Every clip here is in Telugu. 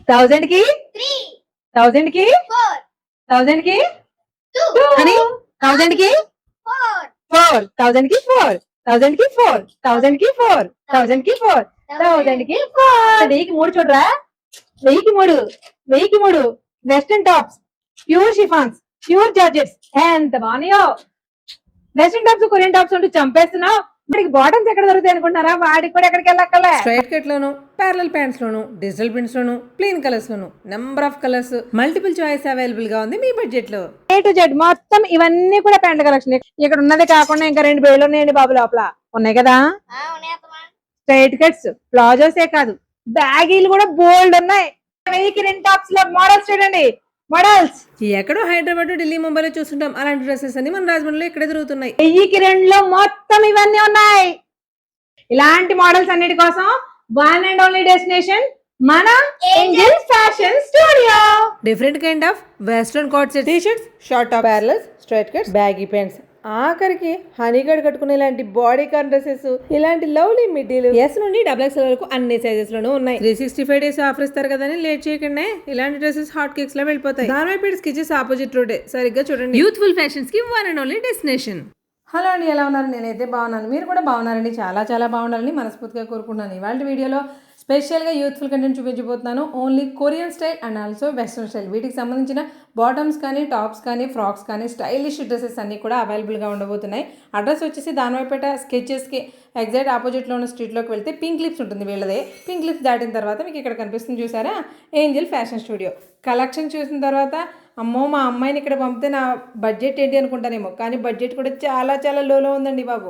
1000 కి 1000 కి 1000 కి 2 అని 1000 కి 4 1000 కి 4 1000 కి 4 1000 కి 4 1000 కి 4 1000 కి 4 వెయ్యికి 3 చూడరా వెయ్యికి 3 western tops pure chiffons pure georgettes ఎంత బాగున్నాయో వెస్టర్న్ టాప్స్ కొరియన్ టాప్స్ ఉంటూ చంపేస్తున్నావు వాడికి బాటమ్స్ ఎక్కడ దొరుకుతాయి అనుకుంటున్నారా వాడికి కూడా ఎక్కడికి వెళ్ళక్కలే స్ట్రైట్ కట్ లోను ప్యారలల్ ప్యాంట్స్ లోను డిజిటల్ ప్రింట్స్ లోను ప్లెయిన్ కలర్స్ లోను number of colours multiple choice available గా ఉంది మీ బడ్జెట్ లో. A to Z మొత్తం ఇవన్నీ కూడా ప్యాంట్ కలెక్షన్. ఇక్కడ ఉన్నది కాకుండా ఇంకా 2 బేళ్ళు ఉన్నాయండి బాబు లోపల ఉన్నాయి కదా. స్ట్రైట్ కట్స్ ప్లాజోసే కాదు బ్యాగీలు కూడా బోల్డ్ ఉన్నాయి. 1000కి 2 టాప్స్ లో మోడల్స్ చూడండి మోడల్స్. ఎక్కడో హైదరాబాద్ ఢిల్లీ ముంబైలో చూస్తుంటాం అలాంటి డ్రెస్సెస్ అన్ని మన రాజమండ్రిలో ఇక్కడే దొరుకుతున్నాయి. 1000కి 2లో మొత్తం ఇవన్నీ ఉన్నాయి. ఇలాంటి మోడల్స్ అన్నిటి కోసం వన్ అండ్ ఓన్లీ డెస్టినేషన్ మన Angel Fashion Studio. Different kind of western coat set T shirts short top parallels straight cuts baggy pants ఆఖరికి హనీగడ్ కట్టుకునే ఇలాంటి బాడీ కాన్ డ్రెస్సెస్ ఇలాంటి లవ్లీ మిడ్డీలు ఎస్ నుండి XXL వరకు అన్ని సైజెస్ లోనూ ఉన్నాయి. 365 డేస్ ఆఫర్ ఇస్తారు కదా అని లేట్ చేయకుండా ఇలాంటి డ్రెస్సెస్ హాట్ కేక్స్ లో వెళ్ళిపోతాయి. దానిపేట స్కిచెస్ ఆపోజిట్ రోడే సరిగ్గా చూడండి. యూత్ఫుల్ ఫ్యాషన్స్ కి one and only destination. Hello అండి, ఎలా ఉన్నారు? నేనైతే బాగున్నాను, మీరు కూడా బాగున్నారండి. చాలా చాలా బాగుండాలని మనస్ఫూర్తిగా కోరుకుంటున్నాను. ఇవాళ వీడియోలో స్పెషల్గా యూత్ఫుల్ కంటెంట్ చూపించబోతున్నాను. Only Korean style and also western style వీటికి సంబంధించిన బాటమ్స్ కానీ టాప్స్ కానీ ఫ్రాక్స్ కానీ స్టైలిష్ డ్రెస్సెస్ అన్నీ కూడా అవైలబుల్గా ఉండబోతున్నాయి. అడ్రస్ వచ్చేసి దానివైపేట స్కెచెస్కి ఎగ్జాక్ట్ ఆపోజిట్లో ఉన్న స్ట్రీట్లోకి వెళ్తే పింక్ లిప్స్ ఉంటుంది వీళ్ళదే. పింక్ లిప్స్ దాటిన తర్వాత మీకు ఇక్కడ కనిపిస్తుంది చూసారా ఏంజెల్ ఫ్యాషన్ స్టూడియో. కలెక్షన్ చూసిన తర్వాత అమ్మో మా అమ్మాయిని ఇక్కడ పంపితే నా బడ్జెట్ ఏంటి అనుకుంటానేమో, కానీ బడ్జెట్ కూడా చాలా చాలా లోలో ఉందండి బాబు.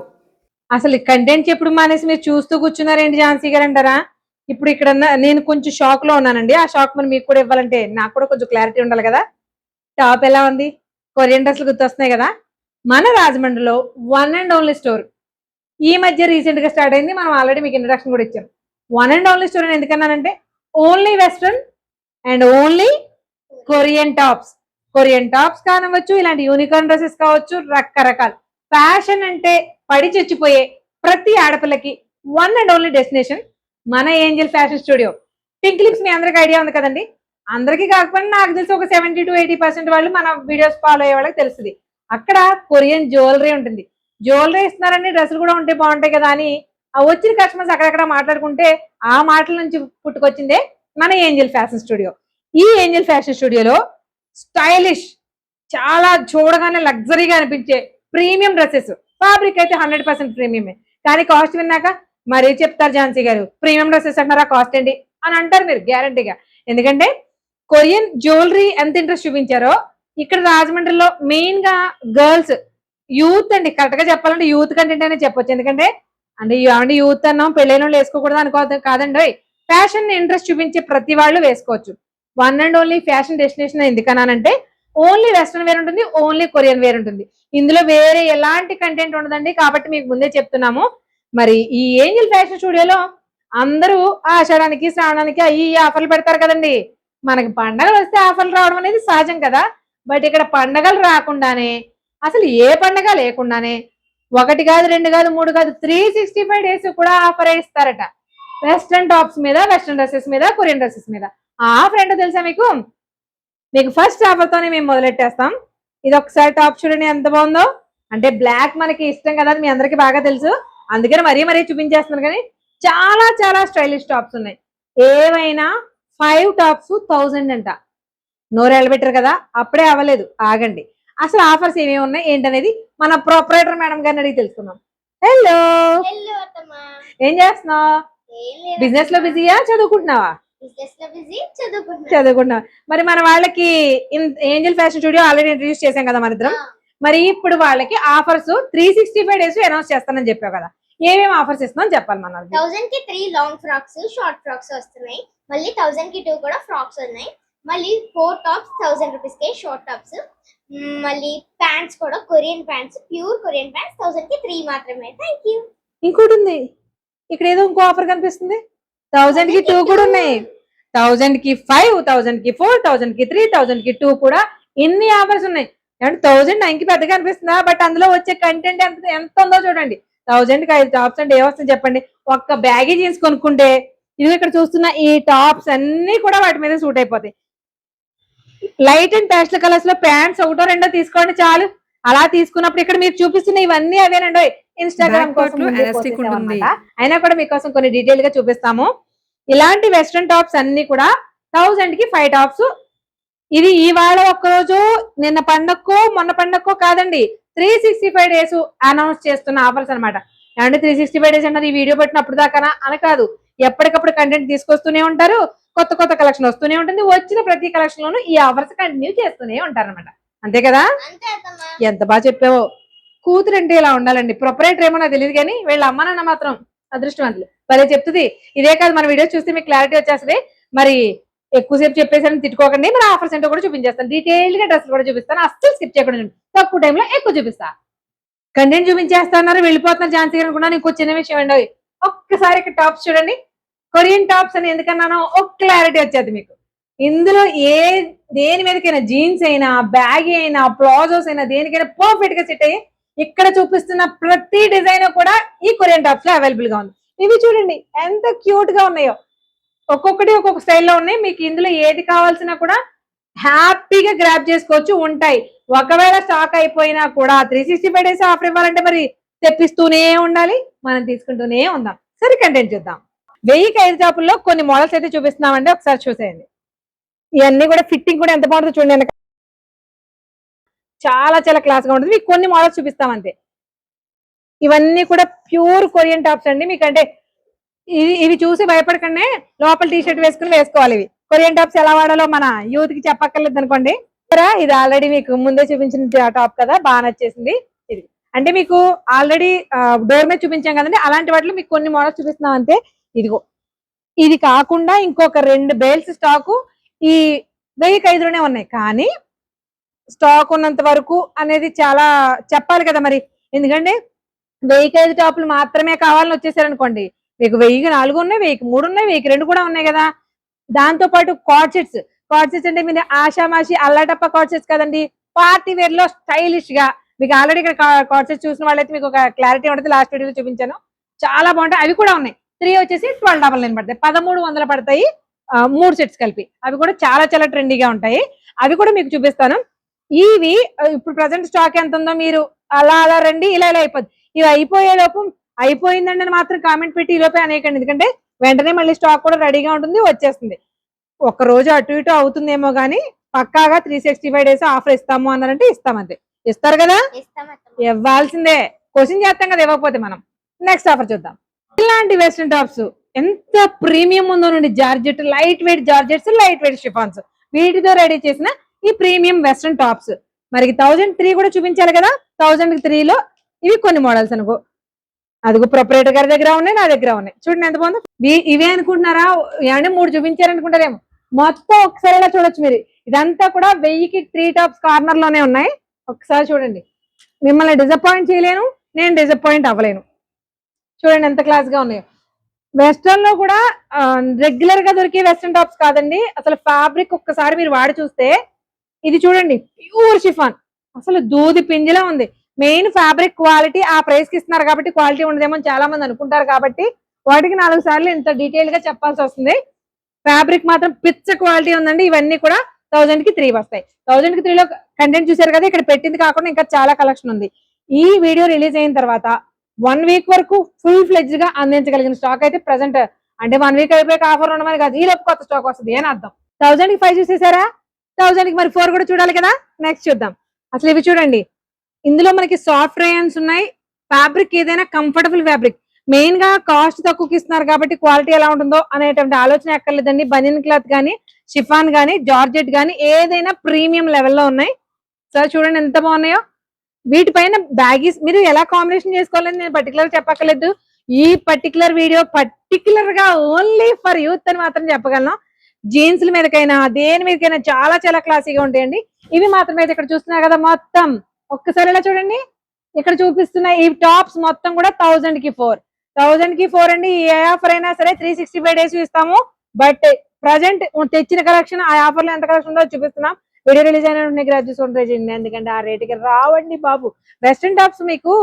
అసలు కంటెంట్ ఎప్పుడు మానేసి మీరు చూస్తూ కూర్చున్నారేంటి ఝాన్సీ గారు అంటారా? ఇప్పుడు ఇక్కడ నేను కొంచెం షాక్ లో ఉన్నానండి. ఆ షాక్ మరి మీకు కూడా ఇవ్వాలంటే నాకు కూడా కొంచెం క్లారిటీ ఉండాలి కదా. టాప్ ఎలా ఉంది? కొరియన్ డ్రెస్లు గుర్తొస్తున్నాయి కదా. మన రాజమండ్రిలో వన్ అండ్ ఓన్లీ స్టోర్ ఈ మధ్య రీసెంట్ గా స్టార్ట్ అయింది. మనం ఆల్రెడీ మీకు ఇంట్రడక్షన్ కూడా ఇచ్చాం. వన్ అండ్ ఓన్లీ స్టోర్ అని ఎందుకన్నానంటే only western and only Korean tops కానవచ్చు, ఇలాంటి యూనికార్న్ డ్రెస్సెస్ కావచ్చు, రకరకాల ఫ్యాషన్ అంటే పడి చచ్చిపోయే ప్రతి ఆడపిల్లకి వన్ అండ్ ఓన్లీ డెస్టినేషన్ మన Angel Fashion Studio. Pink lips మీ అందరికి ఐడియా ఉంది కదండి. అందరికీ కాకపోయినా నాకు తెలిసి ఒక 70 to 80% వాళ్ళు మన వీడియోస్ ఫాలో అయ్యే వాళ్ళకి తెలుస్తుంది. అక్కడ కొరియన్ జ్యువెలరీ ఉంటుంది. జ్యువెలరీ ఇస్తున్నారని డ్రెస్సులు కూడా ఉంటే బాగుంటాయి కదా అని వచ్చిన కస్టమర్స్ అక్కడక్కడ మాట్లాడుకుంటే ఆ మాటల నుంచి పుట్టుకొచ్చిందే మన ఏంజెల్ ఫ్యాషన్ స్టూడియో. ఈ ఏంజెల్ ఫ్యాషన్ స్టూడియోలో స్టైలిష్ చాలా చూడగానే లగ్జరీగా అనిపించే ప్రీమియం డ్రెస్సెస్. ఫ్యాబ్రిక్ అయితే 100% ప్రీమియమే, కానీ కాస్ట్ విన్నాక మరీ చెప్తారు ఝాన్సీ గారు ప్రీమియం డ్రెస్సెస్ అంటారా కాస్ట్ ఏంటి అని అంటారు మీరు గ్యారంటీగా. ఎందుకంటే కొరియన్ జ్యువెలరీ ఎంత ఇంట్రెస్ట్ చూపించారో ఇక్కడ రాజమండ్రిలో మెయిన్ గా గర్ల్స్ యూత్ అండి, కరెక్ట్ గా చెప్పాలంటే యూత్ కంటెంట్ అనే చెప్పొచ్చు. ఎందుకంటే అంటే యూత్ అన్నాం పెళ్ళైన వాళ్ళు వేసుకోకూడదు అనుకోవద్దు కాదండి. ఫ్యాషన్ ఇంట్రెస్ట్ చూపించే ప్రతి వాళ్ళు వేసుకోవచ్చు. One and only fashion destination ఎందుకన్నానంటే ఓన్లీ వెస్ట్రన్ వేర్ ఉంటుంది, ఓన్లీ కొరియన్ వేర్ ఉంటుంది. ఇందులో వేరే ఎలాంటి కంటెంట్ ఉండదండి. కాబట్టి మీకు ముందే చెప్తున్నాము. మరి ఈ ఏంజెల్ ఫ్యాషన్ స్టూడియోలో అందరూ ఆషాఢానికి శ్రావణానికి ఈ ఆఫర్లు పెడతారు కదండి. మనకి పండగలు వస్తే ఆఫర్లు రావడం అనేది సహజం కదా. బట్ ఇక్కడ పండగలు రాకుండానే అసలు ఏ పండగ లేకుండానే 1 కాదు 2 కాదు 3 కాదు 365 డేస్ కూడా ఆఫర్ ఇస్తారట. వెస్ట్రన్ టాప్స్ మీద, వెస్ట్రన్ డ్రెస్సెస్ మీద, కొరియన్ డ్రెస్సెస్ మీద. ఆ ఆఫర్ ఏంటో తెలుసా మీకు? మీకు ఫస్ట్ ఆఫర్ తోనే మేము మొదలెట్టేస్తాం. ఇది ఒకసారి టాప్ చూడండి ఎంత బాగుందో. అంటే బ్లాక్ మనకి ఇష్టం కదా మీ అందరికి బాగా తెలుసు, అందుకని మరీ చూపించేస్తున్నాను. కానీ చాలా చాలా స్టైలిష్ టాప్స్ ఉన్నాయి. ఏవైనా 5 టాప్స్ 1000 అంట. నోరేళ్ళు పెట్టారు కదా, అప్పుడే అవ్వలేదు, ఆగండి. అసలు ఆఫర్స్ ఏమేమి ఉన్నాయి ఏంటనేది మన ప్రొపరేటర్ మేడం గారిని అడిగి తెలుసుకుందాం. హలో, ఏం చేస్తున్నావు? బిజినెస్ లో బిజీయా చదువుకుంటున్నావా? చదువుకుంటున్నావా? మరి మన వాళ్ళకి Angel Fashion studio already introduce చేశాం కదా మన ఇద్దరం. మరి ఇప్పుడు వాళ్ళకి ఆఫర్స్ 365 డేస్ అనౌన్స్ చేస్తానని చెప్పావు కదా, ఏమేమి ఆఫర్స్ ఇస్తున్నాం చెప్పాలి. మన 1000 కి 3 లాంగ్ ఫ్రాక్స్ షార్ట్ ఫ్రాక్స్ వస్తున్నాయి. మళ్ళీ 1000 కి 2 కూడా ఫ్రాక్స్ ఉన్నాయి. మళ్ళీ 4 టాప్స్ 1000 రూపీస్ కి షార్ట్ టాప్స్. మళ్ళీ ప్యాంట్స్ కూడా Korean pants, pure Korean pants 1000 కి 3 మాత్రమే. Thank you. ఇంకోటి ఉంది ఇక్కడ, ఏదో ఇంకో ఆఫర్ కనిపిస్తుంది. 1000 కి 2 కూడా ఉన్నాయి. 1000 కి 5, 1000 కి 4, 1000 కి 3, 1000 కి 2 కూడా ఇన్ని ఆఫర్స్ ఉన్నాయి. అంటే 1000 9కి పెద్దగా అనిపిస్తుందా? బట్ అందులో వచ్చే కంటెంట్ ఎంత ఉందో చూడండి. 1000 కి 5 టాప్స్ అంటే ఏమొస్తుంది చెప్పండి. ఒక్క బ్యాగీ జీన్స్ కొనుక్కుంటే ఇది ఇక్కడ చూస్తున్న ఈ టాప్స్ అన్ని కూడా వాటి మీద సూట్ అయిపోతాయి. లైట్ అండ్ పేస్టల్ కలర్స్ లో ప్యాంట్స్ ఒకటో రెండో తీసుకోండి చాలు. అలా తీసుకున్నప్పుడు ఇక్కడ మీరు చూపిస్తున్న ఇవన్నీ అవేనండి. ఇన్స్టాగ్రామ్ Back part కోసం లో ముందే elastic పోసేసాం ఉంటుంది. అన్నమాట. అయినా కూడా మీకోసం కొన్ని డీటెయిల్ గా చూపిస్తాము. ఇలాంటి వెస్ట్రన్ టాప్స్ అన్ని కూడా 1000 కి 5 టాప్స్. ఇది ఇవాళ ఒక్కరోజు నిన్న పండక్కో మొన్న పండక్కో కాదండి, 365 డేస్ అనౌన్స్ చేస్తున్న ఆఫర్స్ అనమాట. ఏమంటే 365 డేస్ అన్నది ఈ వీడియో పెట్టినప్పుడు దాకా అని కాదు, ఎప్పటికప్పుడు కంటెంట్ తీసుకొస్తూనే ఉంటారు. కొత్త కొత్త కలెక్షన్ వస్తూనే ఉంటుంది. వచ్చిన ప్రతి కలెక్షన్ లోనూ ఈ ఆఫర్స్ కంటిన్యూ చేస్తూనే ఉంటారు అనమాట. అంతే కదా? అంతే అత్తమ్మా. ఎంత బాగా చెప్పావో. కూతురు అంటే ఇలా ఉండాలండి. ప్రొపరేటర్ ఏమో నాకు తెలియదు కానీ వీళ్ళ అమ్మ నాన్న మాత్రం అదృష్టవంతులు. భలే చెప్తుంది. ఇదే కాదు, మన వీడియో చూస్తే మీకు క్లారిటీ వచ్చేస్తుంది. మరి ఎక్కువసేపు చెప్పేసరికి తిట్టుకోకండి. మన ఆఫర్స్ ఏంటో కూడా చూపించేస్తాను. డీటెయిల్ గా డ్రెస్ కూడా చూపిస్తాను. అస్సలు స్కిప్ చేయకుండా చూడండి. తక్కువ టైంలో ఎక్కువ చూపిస్తా. కంటెంట్ చూపించేస్తున్నారు, వెళ్ళిపోతున్నారు ఝాన్సీ గారు అనుకున్నా. ఇంకో చిన్న విషయం అండి, ఒక్కసారి ఇక్కడ టాప్స్ చూడండి. కొరియన్ టాప్స్ అని ఎందుకన్నానో ఒక క్లారిటీ వచ్చేది మీకు. ఇందులో దేని మీదకైనా, జీన్స్ అయినా, బ్యాగ్ అయినా, ప్లాజోస్ అయినా, దేనికైనా పర్ఫెక్ట్ గా సెట్ అయ్యి ఇక్కడ చూపిస్తున్న ప్రతి డిజైన్ కూడా ఈ కొరియన్ టాప్స్ లో అవైలబుల్ గా ఉంది. ఇవి చూడండి ఎంత క్యూట్ గా ఉన్నాయో. ఒక్కొక్కటి ఒక్కొక్క స్టైల్లో ఉన్నాయి. మీకు ఇందులో ఏది కావాల్సినా కూడా హ్యాపీగా గ్రాప్ చేసుకోవచ్చు, ఉంటాయి. ఒకవేళ స్టాక్ అయిపోయినా కూడా 365 డేస్ ఆఫర్ ఇవ్వాలంటే మరి తెప్పిస్తూనే ఉండాలి, మనం తీసుకుంటూనే ఉందాం. సరే కంటెంట్ చూద్దాం. 1000కి 5 టాపుల్లో కొన్ని మోడల్స్ అయితే చూపిస్తున్నామండి, ఒకసారి చూసేయండి. ఇవన్నీ కూడా ఫిట్టింగ్ కూడా ఎంత బాగుంటుందో చూడండి. చాలా చాలా క్లాస్ గా ఉంటుంది. మీకు కొన్ని మోడల్స్ చూపిస్తాం అంతే. ఇవన్నీ కూడా ప్యూర్ కొరియన్ టాప్స్ అండి. మీకంటే ఇవి చూసి భయపడకండి, లోపల టీ షర్ట్ వేసుకుని వేసుకోవాలి. ఇవి కొరియన్ టాప్స్ ఎలా వాడాలో మన యూత్ కి చెప్పక్కర్లేదు అనుకోండి. ఇది ఆల్రెడీ మీకు ముందే చూపించిన టాప్ కదా, బాగా నచ్చేసింది. ఇది అంటే మీకు ఆల్రెడీ డోర్ మీద చూపించాం కదండి, అలాంటి వాటిలో మీకు కొన్ని మోడల్స్ చూపిస్తున్నాం అంతే. ఇదిగో ఇది కాకుండా ఇంకొక 2 బేల్స్ స్టాకు ఈ 1000కి 5లోనే ఉన్నాయి. కానీ స్టాక్ ఉన్నంత వరకు అనేది చాలా చెప్పాలి కదా మరి. ఎందుకంటే 1000కి 5 టాపులు మాత్రమే కావాలని వచ్చేసారనుకోండి, మీకు 1000కి 4 ఉన్నాయి, 1000కి 3 ఉన్నాయి, 1000కి 2 కూడా ఉన్నాయి కదా. దాంతో పాటు కార్డ్ సెట్స్ అంటే మీరు ఆషామాషి అల్లాటప్ప కార్డ్ సెట్స్ కదండి, పార్టీ వేర్ లో స్టైలిష్ గా. మీకు ఆల్రెడీ ఇక్కడ కార్డ్ సెట్స్ చూసిన వాళ్ళైతే మీకు ఒక క్లారిటీ ఉంటుంది. లాస్ట్ వీడియోలో చూపించాను, చాలా బాగుంటాయి. అవి కూడా ఉన్నాయి. 3 వచ్చేసి 1299 పడతాయి, 1300 పడతాయి 3 సెట్స్ కలిపి. అవి కూడా చాలా చాలా ట్రెండీగా ఉంటాయి. అవి కూడా మీకు చూపిస్తాను. ఇవి ఇప్పుడు ప్రజెంట్ స్టాక్ ఎంత ఉందో మీరు అలా అలా రండి, ఇలా ఇలా అయిపోద్ది. ఇవి అయిపోయేలోపు అయిపోయిందండి అని మాత్రం కామెంట్ పెట్టి ఈ లోపే అనేకండి. ఎందుకంటే వెంటనే మళ్ళీ స్టాక్ కూడా రెడీగా ఉంటుంది, వచ్చేస్తుంది. ఒక రోజు అటు ఇటు అవుతుందేమో కానీ పక్కాగా 365 డేస్ ఆఫర్ ఇస్తాము అన్నారంటే ఇస్తామంతే. ఇస్తారు కదా, ఇస్తాం అత్తమ్మా. ఇవ్వాల్సిందే. క్వశ్చన్ చేస్తాం కదా ఇవ్వకపోతే మనం. నెక్స్ట్ ఆఫర్ చూద్దాం. ఇలాంటి వెస్ట్రన్ టాప్స్ ఎంత ప్రీమియం ఉందో నుండి, georgette, light weight georgettes, light weight chiffons, వీటితో రెడీ చేసిన ఈ ప్రీమియం వెస్ట్రన్ టాప్స్. మరి 1003 కూడా చూపించాలి కదా. 1003లో ఇవి కొన్ని మోడల్స్ అనుకో. అదిగో ప్రొపరేటర్ గారి దగ్గర ఉన్నాయి, నా దగ్గర ఉన్నాయి. చూడండి ఎంత బాగుందో. ఇవే అనుకుంటున్నారా, ఏమంటే 3 చూపించారనుకుంటారేమో. మొత్తం ఒకసారి ఇలా చూడొచ్చు మీరు. ఇదంతా కూడా 1000కి 3 టాప్స్ కార్నర్ లోనే ఉన్నాయి. ఒకసారి చూడండి. మిమ్మల్ని డిసప్పాయింట్ చేయలేను, నేను డిసప్పాయింట్ అవ్వలేను. చూడండి ఎంత క్లాస్ గా ఉన్నాయో. వెస్ట్రన్ లో కూడా రెగ్యులర్ గా దొరికే వెస్ట్రన్ టాప్స్ కాదండి, అసలు ఫ్యాబ్రిక్ ఒక్కసారి మీరు వాడి చూస్తే. ఇది చూడండి ప్యూర్ షిఫాన్, అసలు దూది పింజిలా ఉంది. మెయిన్ ఫ్యాబ్రిక్ క్వాలిటీ ఆ ప్రైస్ కి ఇస్తున్నారు కాబట్టి క్వాలిటీ ఉండదేమో చాలా మంది అనుకుంటారు కాబట్టి వాటికి 4 సార్లు ఇంత డీటెయిల్ గా చెప్పాల్సి వస్తుంది. ఫ్యాబ్రిక్ మాత్రం పిచ్చ క్వాలిటీ ఉందండి. ఇవన్నీ కూడా 1000కి 3 వస్తాయి. 1000కి 3లో కంటెంట్ చూసారు కదా, ఇక్కడ పెట్టింది కాకుండా ఇంకా చాలా కలెక్షన్ ఉంది. ఈ వీడియో రిలీజ్ అయిన తర్వాత 1 వీక్ వరకు ఫుల్ ఫ్లెడ్జ్ గా అందించగలిగిన స్టాక్ అయితే ప్రెసెంట్. అంటే 1 వీక్ అయిపోయాక ఆఫర్ ఉండమని కాదు, ఈ లోపు కొత్త స్టాక్ వస్తుంది అని అర్థం. 1000కి 5 చూసేసారా, 1000కి మరి 4 కూడా చూడాలి కదా. నెక్స్ట్ చూద్దాం. అసలు ఇవి చూడండి, ఇందులో మనకి సాఫ్ట్ రేయన్స్ ఉన్నాయి. ఫ్యాబ్రిక్ ఏదైనా కంఫర్టబుల్ ఫ్యాబ్రిక్. మెయిన్ గా కాస్ట్ తక్కువకి ఇస్తున్నారు కాబట్టి క్వాలిటీ ఎలా ఉంటుందో అనేటువంటి ఆలోచన ఎక్కర్లేదండి. బనియన్ క్లాత్ గానీ, షిఫాన్ గానీ, జార్జెట్ గానీ ఏదైనా ప్రీమియం లెవెల్లో ఉన్నాయి. సార్ చూడండి ఎంత బాగున్నాయో. వీటిపైన బ్యాగీస్ మీరు ఎలా కాంబినేషన్ చేసుకోవాలని నేను పర్టికులర్ చెప్పక్కర్లేదు. ఈ పర్టికులర్ వీడియో పర్టికులర్ గా ఓన్లీ ఫర్ యూత్ అని మాత్రం చెప్పగలను. జీన్స్ల మీదకైనా దేని మీదకైనా చాలా చాలా క్లాసీగా ఉంటాయండి. ఇవి మాత్రమే ఇక్కడ చూస్తున్నారు కదా, మొత్తం ఒక్కసారి ఇలా చూడండి. ఇక్కడ చూపిస్తున్న ఈ టాప్స్ మొత్తం కూడా 1000కి 4. 1000కి 4 అండి. ఏ ఆఫర్ అయినా సరే 365 డేస్ ఇస్తాము. బట్ ప్రజెంట్ తెచ్చిన కలెక్షన్ ఆ ఆఫర్ లో ఎంత కలెక్షన్ ఉందో చూపిస్తున్నాం. వీడియో రిలీజ్ అయిన గ్రాడ్యుయేషన్ ట్రై చేయండి, ఎందుకంటే ఆ రేటుకి రావండి బాబు. వెస్ట్రన్ టాప్స్ మీకు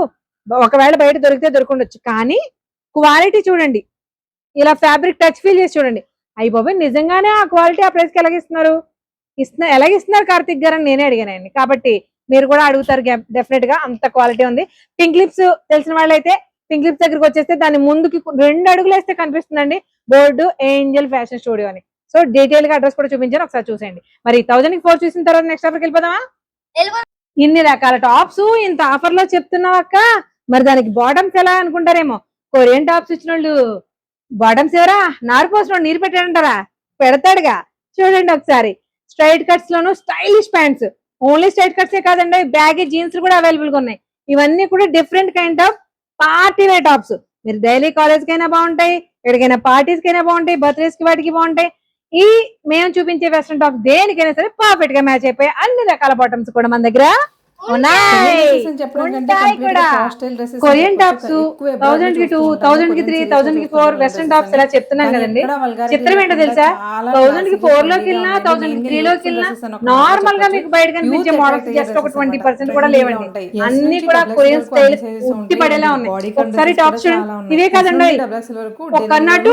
ఒకవేళ బయట దొరికితే దొరకుండొచ్చు, కానీ క్వాలిటీ చూడండి. ఇలా ఫ్యాబ్రిక్ టచ్ ఫీల్ చేసి చూడండి. అయ్యి బాబాయ్ నిజంగానే ఆ క్వాలిటీ ఆ ప్రైస్ కి ఎలాగిస్తున్నారు ఎలాగిస్తున్నారు కార్తిక్ గారు అని నేనే అడిగానండి. కాబట్టి మీరు కూడా అడుగుతారు డెఫినెట్ గా, అంత క్వాలిటీ ఉంది. పింక్ లిప్స్ తెలిసిన వాళ్ళైతే పింక్ లిప్స్ దగ్గరికి వచ్చేస్తే దాని ముందుకి 2 అడుగులు వేస్తే కనిపిస్తుందండి బోర్డు ఏంజల్ ఫ్యాషన్ స్టూడియో అని. సో డీటెయిల్ గా అడ్రస్ కూడా చూపించాను, ఒకసారి చూసేయండి. మరి 1000కి 4 చూసిన తర్వాత నెక్స్ట్ ఆఫర్కి వెళ్ళిపోదామా? ఇన్ని రకాల టాప్స్ ఇంత ఆఫర్ లో చెప్తున్నావు అక్క, మరి దానికి బాటమ్స్ ఎలా అనుకుంటారేమో. కొరియన్ టాప్స్ ఇచ్చిన వాళ్ళు బాటమ్స్ ఎవరా, నారు పోసిన నీరు పెట్టాడంటారా? పెడతాడుగా. చూడండి ఒకసారి స్ట్రైట్ కట్స్ లోను స్టైలిష్ ప్యాంట్స్, ఓన్లీ స్ట్రైట్ కట్సే కాదండి, బ్యాగీ జీన్స్ కూడా అవైలబుల్ గా ఉన్నాయి. ఇవన్నీ కూడా different kind of party wear tops. మీరు డైలీ కాలేజ్ కైనా బాగుంటాయి, ఎక్కడికైనా పార్టీస్ కైనా బాగుంటాయి, బర్త్డేస్ కి వాటికి బాగుంటాయి. ఈ మేము చూపించే వెస్ట్రన్ టాప్ దేనికైనా సరే పర్ఫెక్ట్ గా మ్యాచ్ అయిపోయి అన్ని రకాల బాటమ్స్ కూడా మన దగ్గర కొరియన్ టాప్స్ 1000కి 2, 1000కి 3, 1000కి 4 వెస్ట్రన్ టాప్స్ ఇలా చెప్తున్నాం కదండి. చిత్రం ఏంటో తెలుసా, 1000కి 4 లోకి వెళ్ళినా 1000కి 3 లోకి వెళ్ళినా నార్మల్ గా మీకు బయట కనిపించే మోడల్స్ జస్ట్ ఒక 20% కూడా లేవండి. అన్ని కూడా కొరియన్ స్టైల్ ఉట్టి పడేలా ఉన్నాయి. ఒకసారి టాప్స్ చూడండి, ఇవే కాదండి ఒక్కన్నట్టు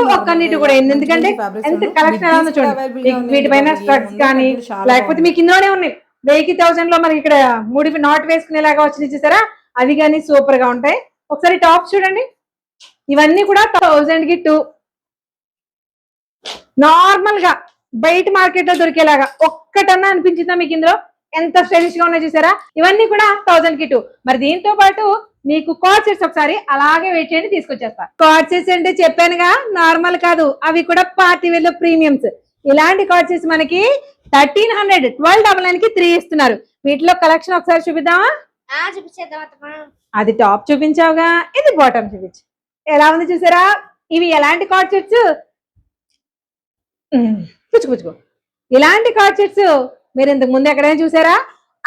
కూడా, ఎందుకంటే ఎంత కలెక్షన్ ఎలా ఉందో చూడండి. వీటిపైన స్ట్రగ్స్ కానీ లేకపోతే మీకు ఇందులోనే ఉన్నాయి 1000 లో మనకి ఇక్కడ ముడి నాట్ వేసుకునేలాగా వచ్చింది చూసారా, అవి కానీ సూపర్ గా ఉంటాయి. ఒకసారి టాప్స్ చూడండి, ఇవన్నీ కూడా 1000కి 2 నార్మల్ గా బయట మార్కెట్ లో దొరికేలాగా ఒక్కటన్నా అనిపించిందా మీకు ఇందులో? ఎంత స్టైలిష్ గా ఉన్నాయి చూసారా. ఇవన్నీ కూడా 1000కి 2. మరి దీంతో పాటు మీకు కార్డ్ సెట్స్ ఒకసారి అలాగే వెయిట్ చేయండి, తీసుకొచ్చేస్తా. కార్డ్ సెట్స్ అంటే చెప్పానుగా నార్మల్ కాదు, అవి కూడా పార్టీ వేర్ లో ప్రీమియమ్స్. ఇలాంటి కార్డ్ సెట్స్ మనకి 1300 1299కి 3 ఇస్తున్నారు. వీటిలో కలెక్షన్ ఒకసారి చూపిద్దామా? అది టాప్ చూపించావుగా, ఇది బాటమ్ చూపించు. ఎలా ఉంది చూసారా. ఇవి ఎలాంటి కార్డ్ సెట్స్, పుచ్చుకో. ఇలాంటి కార్డ్ సెట్స్ మీరు ఇంతకు ముందు ఎక్కడైనా చూసారా?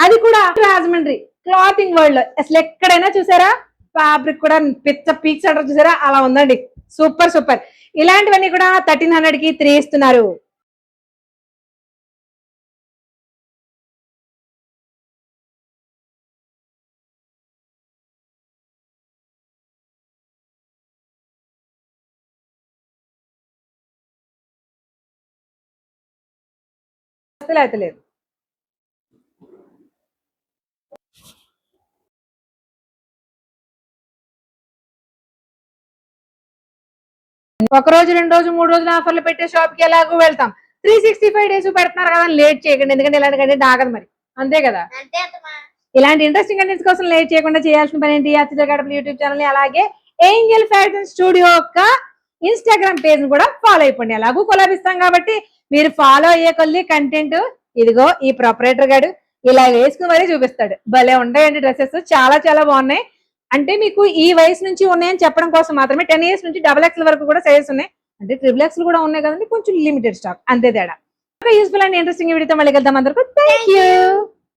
అది కూడా రాజమండ్రి క్లాతింగ్ వరల్డ్ లో అసలు ఎక్కడైనా చూసారా? ఫ్యాబ్రిక్ కూడా పిచ్చ పీక్స్ అంటారు చూసారా, అలా ఉందండి. Super super. ఇలాంటివన్నీ కూడా 1300కి 3 ఇస్తున్నారు. అయితే లేదు. ఒక రోజు 2 రోజు 3 రోజులు ఆఫర్లు పెట్టే షాప్ కి ఎలాగో వెళ్తాం. 365 డేస్ పెడుతున్నారు కదా, లేట్ చేయకండి. ఎందుకంటే ఇలాంటి కంటెంట్ ఆగదు మరి, అంతే కదా. ఇలాంటి ఇంట్రెస్టింగ్ కంటెంట్స్ కోసం లేట్ చేయకుండా చేయాల్సిన పని ఏంటి, అతిథి గడప యూట్యూబ్ ఛానల్ అలాగే ఏంజల్ ఫ్యాషన్ స్టూడియో యొక్క ఇన్స్టాగ్రామ్ పేజ్ ను కూడా ఫాలో అయిపోండి. ఎలాగూ కొలాబిస్తాం కాబట్టి మీరు ఫాలో అయ్యే కొద్ది కంటెంట్ ఇదిగో ఈ ప్రొపరేటర్ గాడు ఇలా వేసుకుని మరీ చూపిస్తాడు. భలే ఉంటాయండి డ్రెస్సెస్, చాలా చాలా బాగున్నాయి. అంటే మీకు ఈ వయసు నుంచి ఉన్నాయని చెప్పడం కోసం మాత్రమే. 10 years నుంచి XXL వరకు కూడా సైజెస్ ఉన్నాయి, అంటే XXL కూడా ఉన్నాయి కదండి, కొంచెం లిమిటెడ్ స్టాక్ అంతే తేడా. యూస్ఫుల్ అండ్ ఇంట్రెస్టింగ్ వీడియోతో మళ్ళీ వెళ్దాం. అందరికీ థ్యాంక్ యూ.